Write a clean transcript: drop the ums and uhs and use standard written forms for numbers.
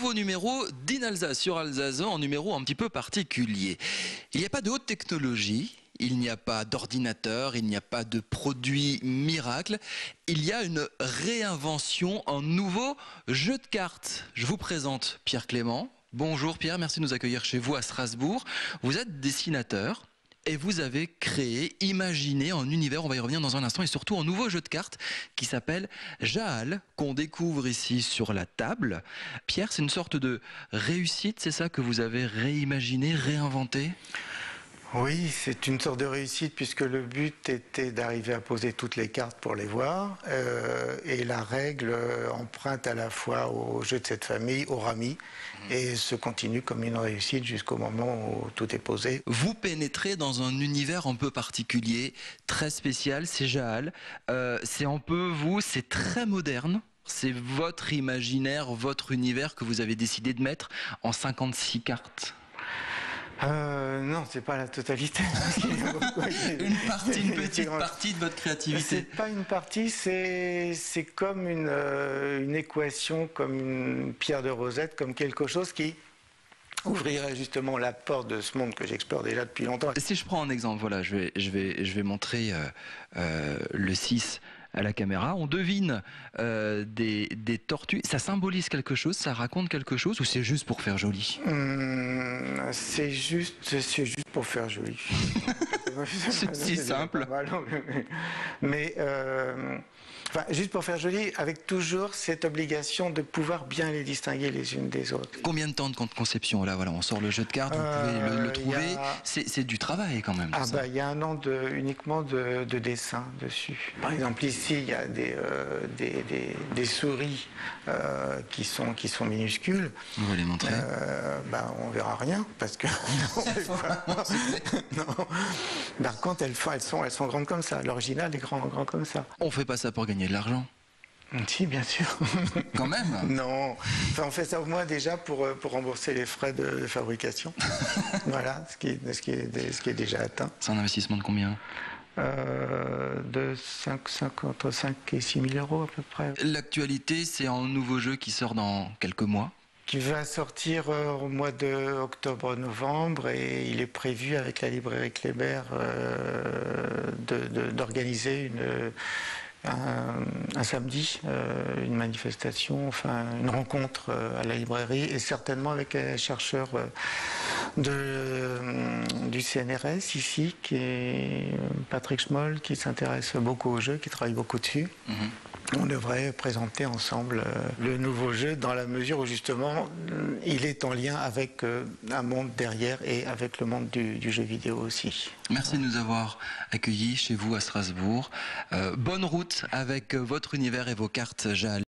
nouveau numéro d'Inalsace sur Alsace, un numéro un petit peu particulier. Il n'y a pas de haute technologie, il n'y a pas d'ordinateur, il n'y a pas de produit miracle. Il y a une réinvention, un nouveau jeu de cartes. Je vous présente Pierre Clément. Bonjour Pierre, merci de nous accueillir chez vous à Strasbourg. Vous êtes dessinateur. Et vous avez créé, imaginé un univers, on va y revenir dans un instant, et surtout un nouveau jeu de cartes qui s'appelle Jaal, qu'on découvre ici sur la table. Pierre, c'est une sorte de réussite, c'est ça que vous avez réimaginé, réinventé ? Oui, c'est une sorte de réussite puisque le but était d'arriver à poser toutes les cartes pour les voir et la règle emprunte à la fois au jeu de cette famille, au rami, et se continue comme une réussite jusqu'au moment où tout est posé. Vous pénétrez dans un univers un peu particulier, très spécial, c'est Jaal. C'est un peu vous, c'est très moderne. C'est votre imaginaire, votre univers que vous avez décidé de mettre en 56 cartes. Non, c'est pas la totalité. Une petite partie de votre créativité. C'est pas une partie, c'est comme une équation, comme une pierre de Rosette, comme quelque chose qui ouvrirait justement la porte de ce monde que j'explore déjà depuis longtemps. Si je prends un exemple, voilà, je vais montrer le 6 à la caméra. On devine des tortues. Ça symbolise quelque chose, ça raconte quelque chose, ou c'est juste pour faire joli? C'est juste pour faire joli. C'est si simple. Mais enfin, juste pour faire joli, avec toujours cette obligation de pouvoir bien les distinguer les unes des autres. Combien de temps de conception? Là, voilà, on sort le jeu de cartes, vous pouvez le trouver. C'est du travail quand même. Il y a un an uniquement de dessin dessus. Par exemple, ici, il y a des souris qui sont minuscules. On va les montrer. On verra rien parce que non. Par contre, elles sont grandes comme ça. L'original est grand comme ça. On fait pas ça pour gagner de l'argent. Si, bien sûr. Quand même. Non. Enfin, on fait ça au moins déjà pour rembourser les frais de fabrication. Voilà, ce qui est déjà atteint. C'est un investissement de combien? Entre 5 et 6 000 euros à peu près. L'actualité, c'est un nouveau jeu qui sort dans quelques mois. Qui va sortir au mois de octobre-novembre et il est prévu avec la librairie Kléber d'organiser un samedi, une manifestation, enfin une rencontre à la librairie et certainement avec un chercheur du CNRS ici, qui est Patrick Schmoll, qui s'intéresse beaucoup au jeu, qui travaille beaucoup dessus. On devrait présenter ensemble le nouveau jeu dans la mesure où justement il est en lien avec un monde derrière et avec le monde du jeu vidéo aussi. Merci de nous avoir accueillis chez vous à Strasbourg. Bonne route avec votre univers et vos cartes Jaal.